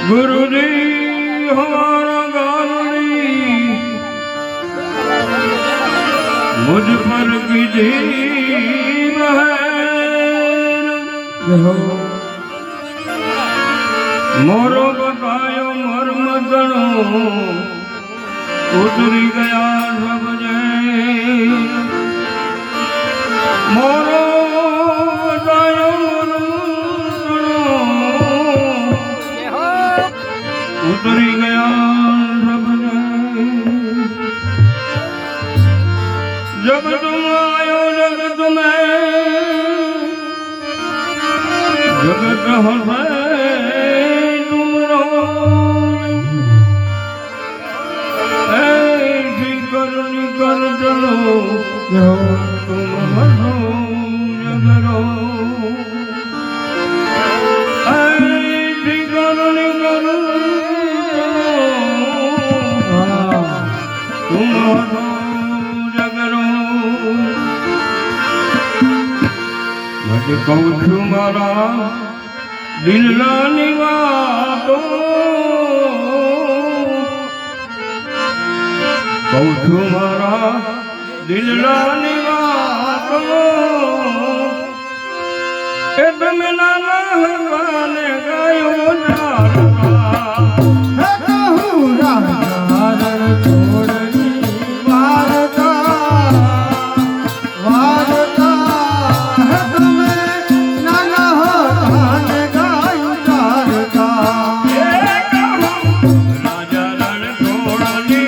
गुरुजी हमारा गाली मुझ पर कीजिए मोरो बतायो मर्म गणो उतरी गया सब जय मोरो बतायो मर्म गणो उतरी गया सब जय जब तुम आयो जगत में जगत हसे कर चलो तुम हंसो जगरो ऐसी करनी कर तुम हंसो जगरो मैं कहूँ छू मारा दिल लानी बातो कहूँ छू मारा दिल लानी बातो ए तुम नाना भगवान गायो जाता है कहूँ राजा छोड़नी वारता वारता है तुम्हें नाना भगवान गायो जाता ये कहूँ राजा रण छोड़नी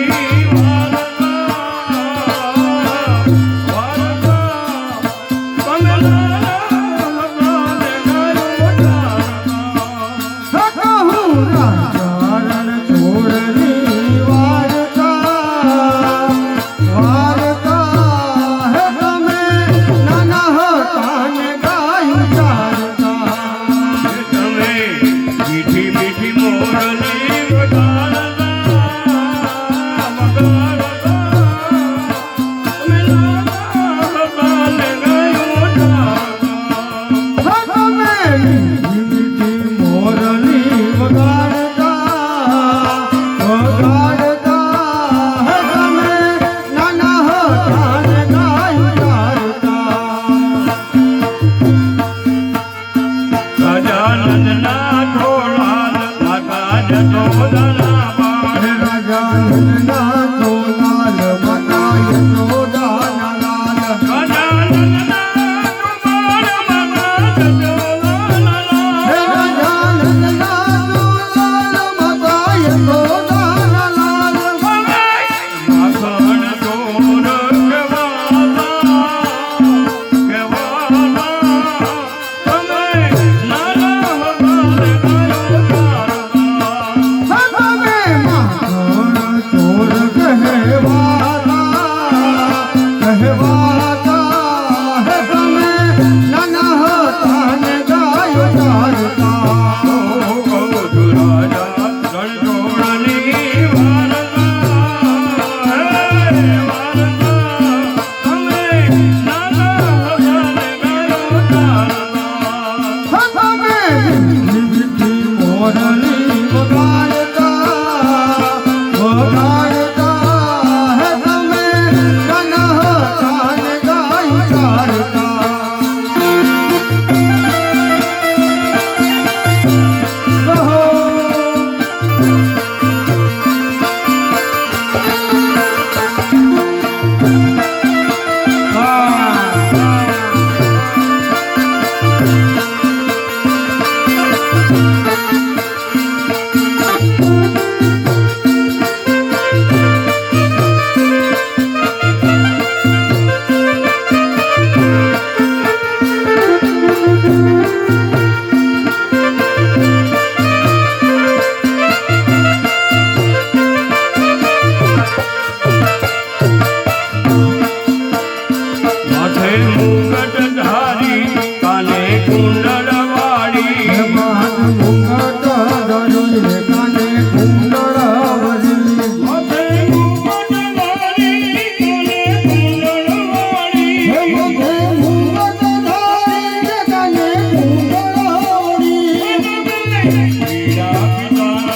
वीरा पिता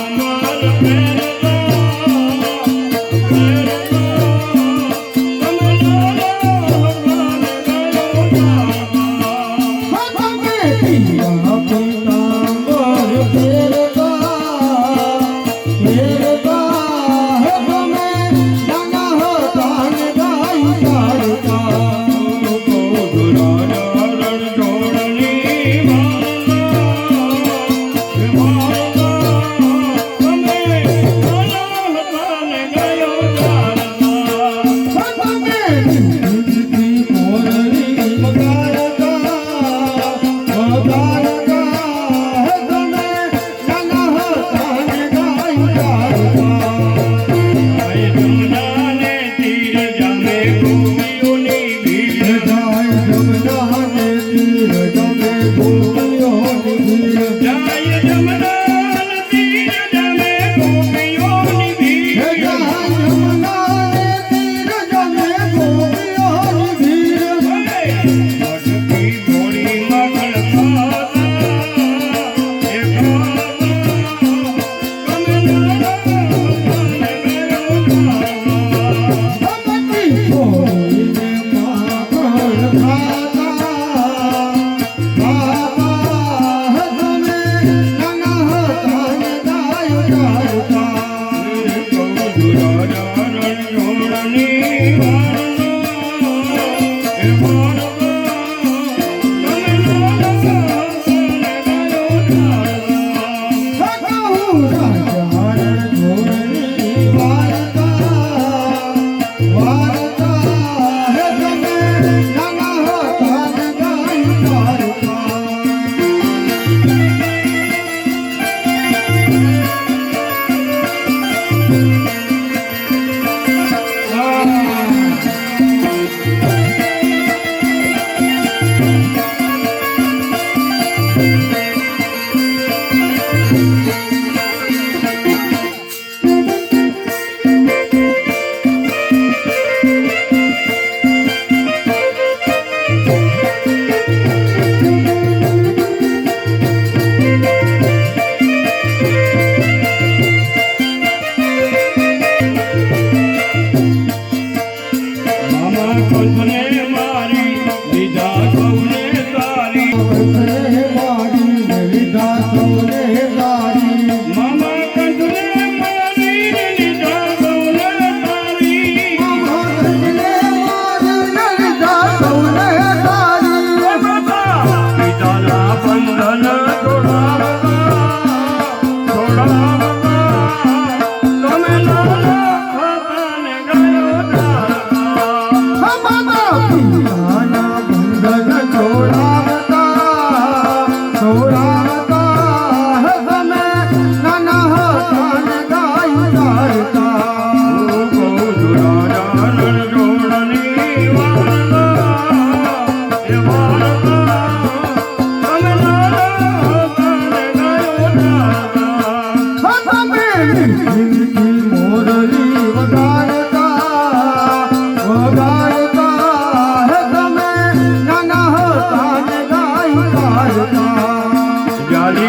મટકી મોડી મગલ ખાતા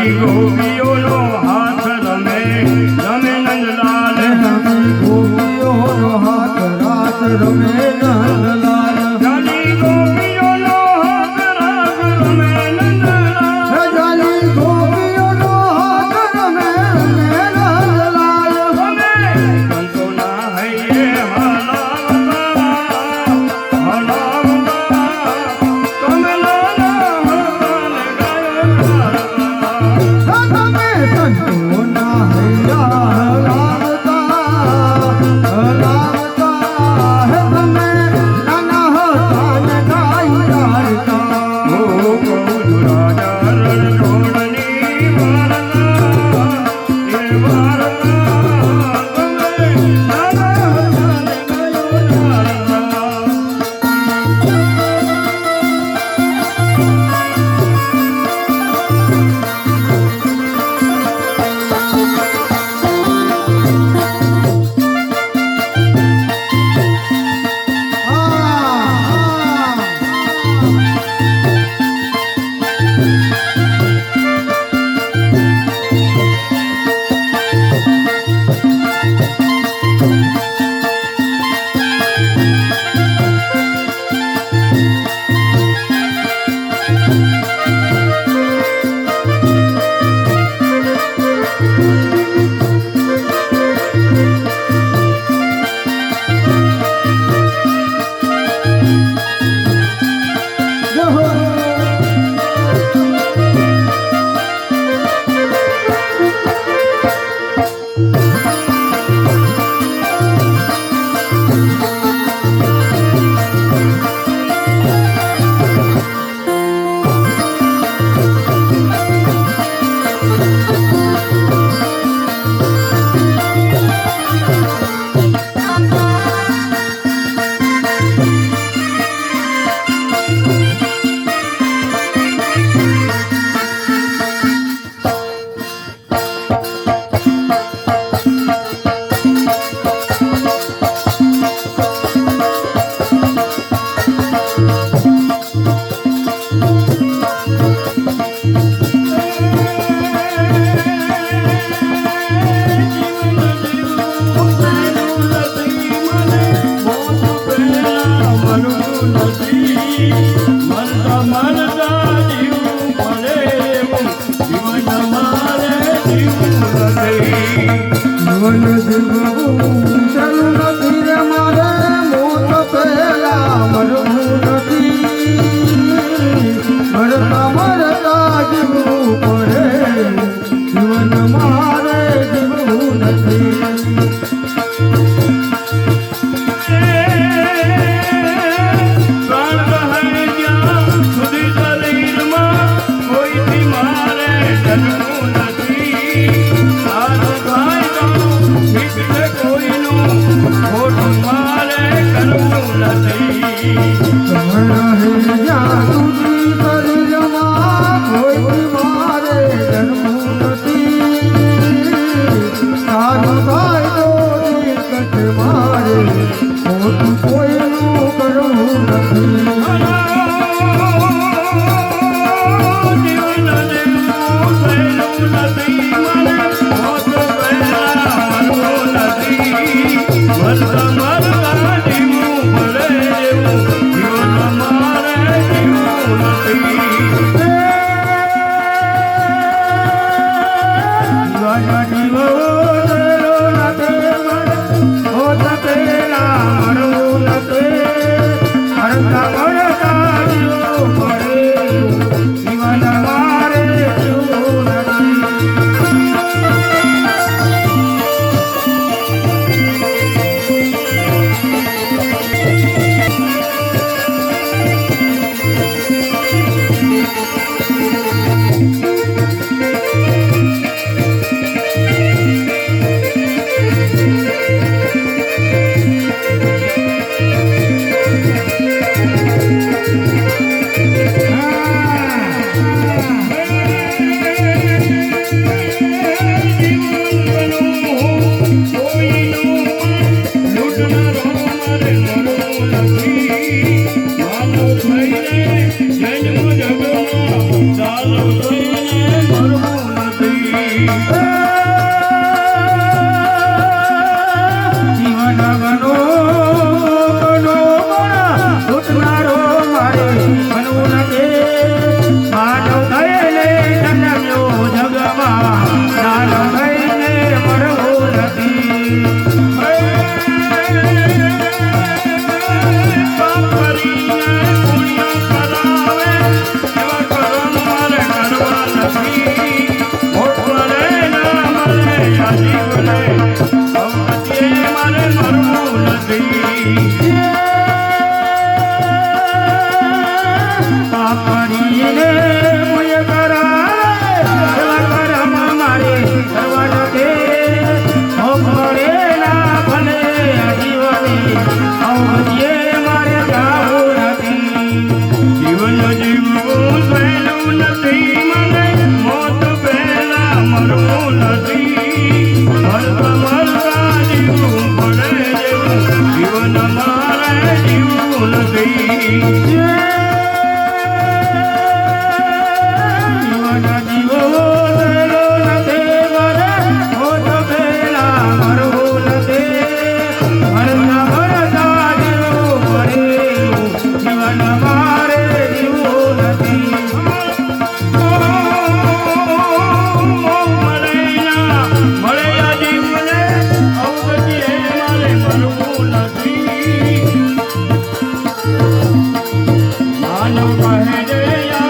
એ ગોપીઓનો હાથ રમે રમે નંદલાલ ગોપીઓનો હાથ રાસ રમે નંદલાલ જાલી ગોપીઓનો હાથ રાસ રમે નંદલાલ જાલી ગોપીઓનો હાથ રમે નંદલાલ અમે સંતોના હૈયે હલાવતા તમે મરતા જીવવું પડે એવું જીવન મારે જીવવું નથી. જીવન જીવવું શરૂ નથી રે મારે, મોત પહેલા મરવું નથી. મરતા મરતા જીવવું પડે, જીવન મારે જીવવું નથી. પ્રાણ રહે જ્યાં સુધી શરીરમાં કોઈથી મારે જન્મવું નથી. સારો થાય તો ઠીક છે, કોઈનું ખોટું મારે કરવું નથી. રહે જ્યાં સુધી શરીરમાં કોઈ મારે જન્મવું નથી. સારું થાય તો ઠીક છે, મારે ખોટું કોઈનું કરવું નથી. જીવન જીવવું સહેલું નથી, મને મોત પહેલા મરવું નથી. મરતા મરતા જીવવું પડે એવું જીવન મારે જીવવું નથી. માનવ કહે